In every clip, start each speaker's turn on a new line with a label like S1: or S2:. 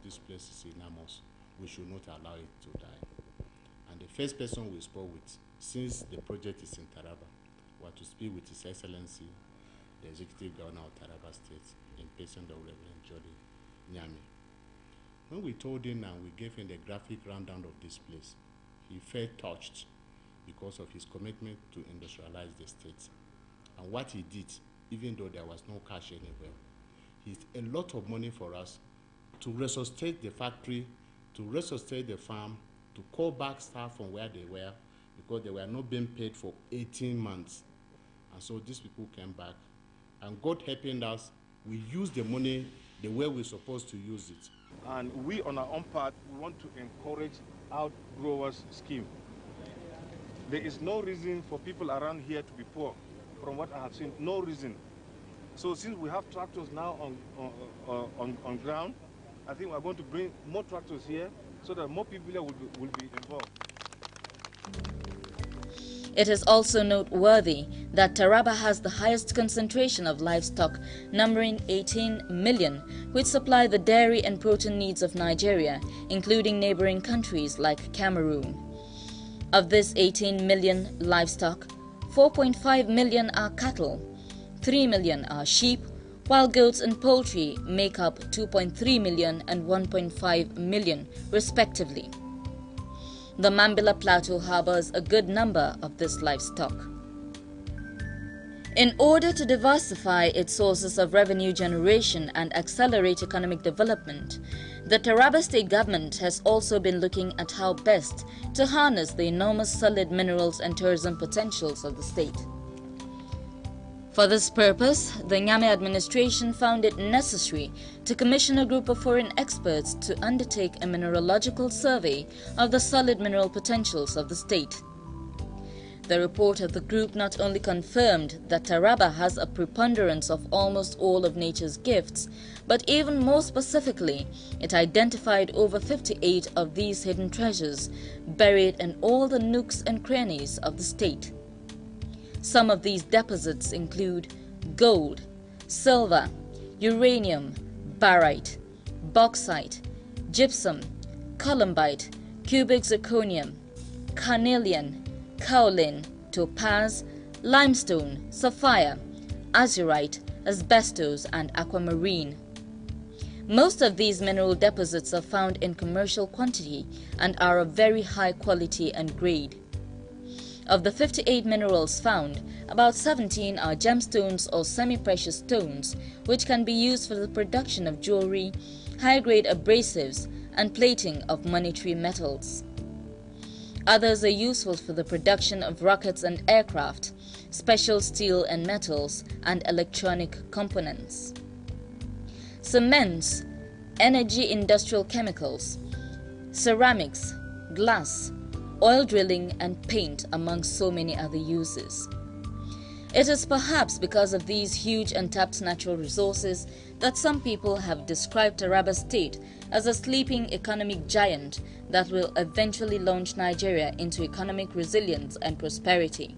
S1: this place is enormous. We should not allow it to die. And the first person we spoke with, since the project is in Taraba, was to speak with His Excellency, the Executive Governor of Taraba State, in person of Reverend Jolly Nyame. When we told him and we gave him the graphic rundown of this place, he felt touched because of his commitment to industrialize the state. And what he did, even though there was no cash anywhere, he did a lot of money for us to resuscitate the factory, to resuscitate the farm, to call back staff from where they were, because they were not being paid for 18 months. And so these people came back. And God helping us, we used the money the way we're supposed to use it.
S2: And we, on our own part, we want to encourage outgrowers scheme. There is no reason for people around here to be poor, from what I have seen, no reason. So since we have tractors now on ground, I think we're going to bring more tractors here so that more people here will be involved.
S3: It is also noteworthy that Taraba has the highest concentration of livestock, numbering 18 million, which supply the dairy and protein needs of Nigeria, including neighboring countries like Cameroon. Of this 18 million livestock, 4.5 million are cattle, 3 million are sheep, while goats and poultry make up 2.3 million and 1.5 million, respectively. The Mambila Plateau harbors a good number of this livestock. In order to diversify its sources of revenue generation and accelerate economic development, the Taraba State government has also been looking at how best to harness the enormous solid minerals and tourism potentials of the state. For this purpose, the Nyame administration found it necessary to commission a group of foreign experts to undertake a mineralogical survey of the solid mineral potentials of the state. The report of the group not only confirmed that Taraba has a preponderance of almost all of nature's gifts, but even more specifically, it identified over 58 of these hidden treasures buried in all the nooks and crannies of the state. Some of these deposits include gold, silver, uranium, barite, bauxite, gypsum, columbite, cubic zirconium, carnelian, kaolin, topaz, limestone, sapphire, azurite, asbestos, and aquamarine. Most of these mineral deposits are found in commercial quantity and are of very high quality and grade. Of the 58 minerals found, about 17 are gemstones or semi-precious stones, which can be used for the production of jewelry, high-grade abrasives, and plating of monetary metals. Others are useful for the production of rockets and aircraft, special steel and metals, and electronic components. Cements, energy industrial chemicals, ceramics, glass, oil drilling, and paint, among so many other uses. It is perhaps because of these huge untapped natural resources that some people have described Taraba State as a sleeping economic giant that will eventually launch Nigeria into economic resilience and prosperity.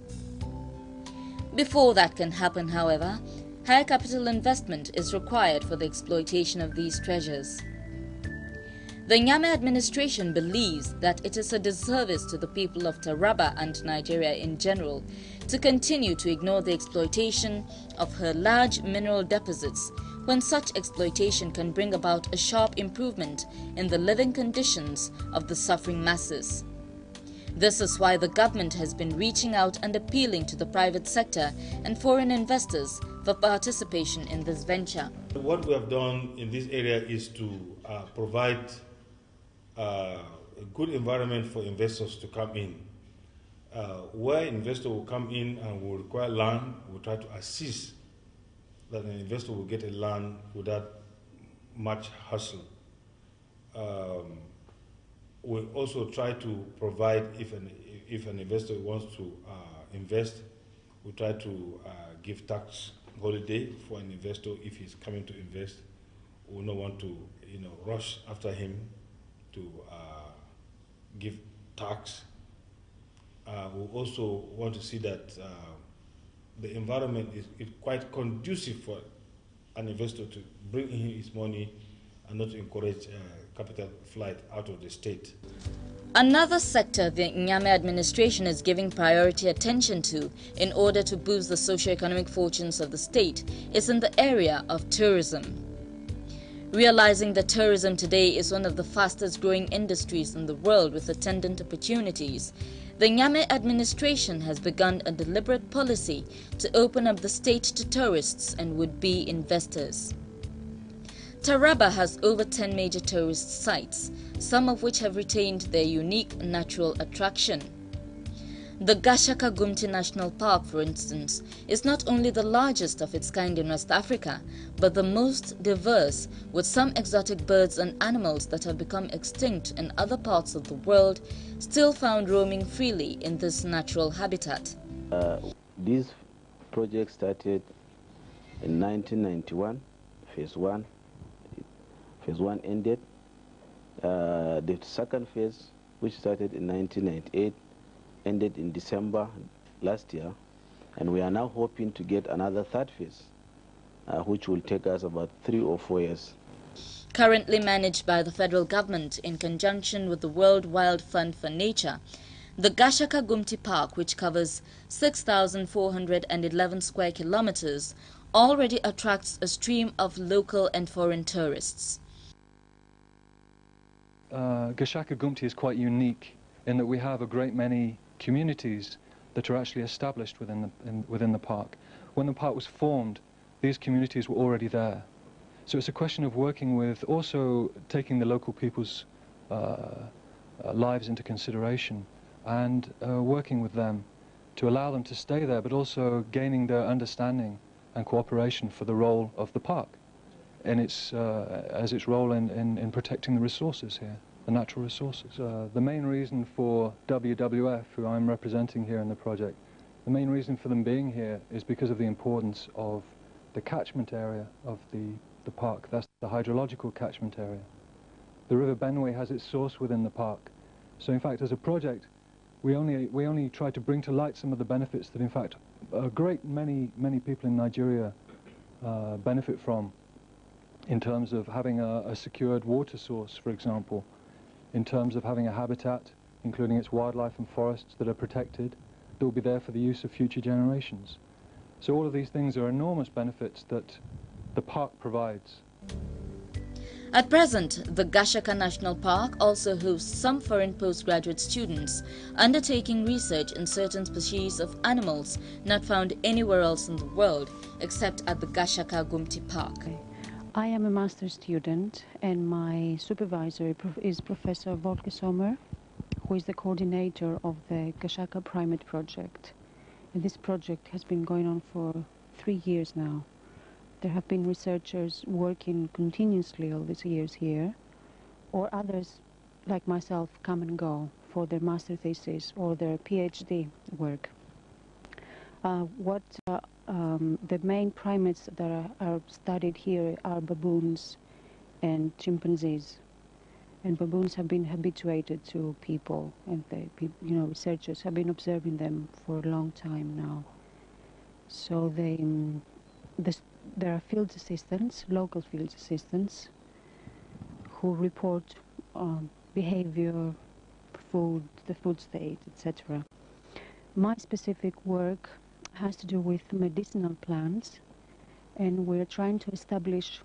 S3: Before that can happen, however, high capital investment is required for the exploitation of these treasures. The Nyame administration believes that it is a disservice to the people of Taraba and Nigeria in general to continue to ignore the exploitation of her large mineral deposits when such exploitation can bring about a sharp improvement in the living conditions of the suffering masses. This is why the government has been reaching out and appealing to the private sector and foreign investors for participation in this venture.
S2: What we have done in this area is to provide a good environment for investors to come in. Where investor will come in and will require land, we'll try to assist that an investor will get a land without much hassle. We'll also try to provide, if an investor wants to invest, we'll try to give tax holiday for an investor if he's coming to invest. We don't want to rush after him to give tax. We also want to see that the environment is quite conducive for an investor to bring in his money and not encourage capital flight out of the state.
S3: Another sector the Nyame administration is giving priority attention to in order to boost the socio-economic fortunes of the state is in the area of tourism. Realizing that tourism today is one of the fastest growing industries in the world with attendant opportunities, the Nyame administration has begun a deliberate policy to open up the state to tourists and would-be investors. Taraba has over 10 major tourist sites, some of which have retained their unique natural attraction. The Gashaka Gumti National Park, for instance, is not only the largest of its kind in West Africa, but the most diverse, with some exotic birds and animals that have become extinct in other parts of the world still found roaming freely in this natural habitat.
S4: This project started in 1991, phase one. Phase one ended. The second phase, which started in 1998, ended in December last year, and we are now hoping to get another third phase, which will take us about 3 or 4 years.
S3: Currently managed by the federal government in conjunction with the World Wild Fund for Nature, the Gashaka Gumti Park, which covers 6,411 square kilometers, already attracts a stream of local and foreign tourists.
S5: Gashaka Gumti is quite unique in that we have a great many communities that are actually established within the park. When the park was formed, these communities were already there. So it's a question of working with, also taking the local people's lives into consideration and working with them to allow them to stay there, but also gaining their understanding and cooperation for the role of the park in its role in protecting the resources here, the natural resources. The main reason for WWF, who I'm representing here in the project, the main reason for them being here is because of the importance of the catchment area of the park. That's the hydrological catchment area. The River Benue has its source within the park. So in fact, as a project, we only try to bring to light some of the benefits that in fact a great many people in Nigeria benefit from, in terms of having a secured water source, for example, in terms of having a habitat, including its wildlife and forests that are protected, that will be there for the use of future generations. So all of these things are enormous benefits that the park provides.
S3: At present, the Gashaka National Park also hosts some foreign postgraduate students undertaking research in certain species of animals not found anywhere else in the world except at the Gashaka Gumti Park.
S6: I am a master's student, and my supervisor is Professor Volker Sommer, who is the coordinator of the Gashaka Primate Project. And this project has been going on for 3 years now. There have been researchers working continuously all these years here, or others like myself come and go for their master thesis or their PhD work. The main primates that are studied here are baboons and chimpanzees. And baboons have been habituated to people, and researchers have been observing them for a long time now. So there are field assistants, local field assistants, who report behavior, food, the food state, etc. My specific work has to do with medicinal plants, and we're trying to establish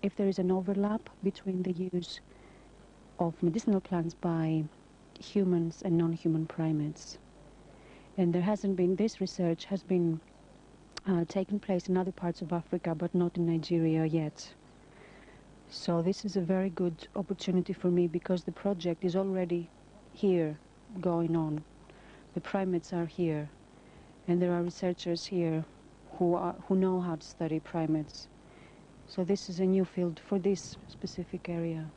S6: if there is an overlap between the use of medicinal plants by humans and non-human primates. And this research has been taking place in other parts of Africa, but not in Nigeria yet. So this is a very good opportunity for me, because the project is already here going on. The primates are here, and there are researchers here who know how to study primates. So this is a new field for this specific area.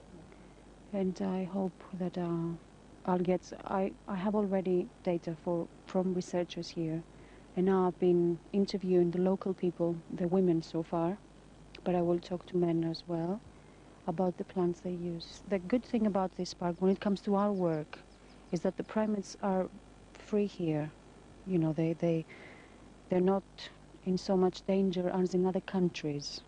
S6: And I hope that I have already data from researchers here. And now I've been interviewing the local people, the women so far, but I will talk to men as well about the plants they use. The good thing about this park, when it comes to our work, is that the primates are free here. You know, they're not in so much danger as in other countries.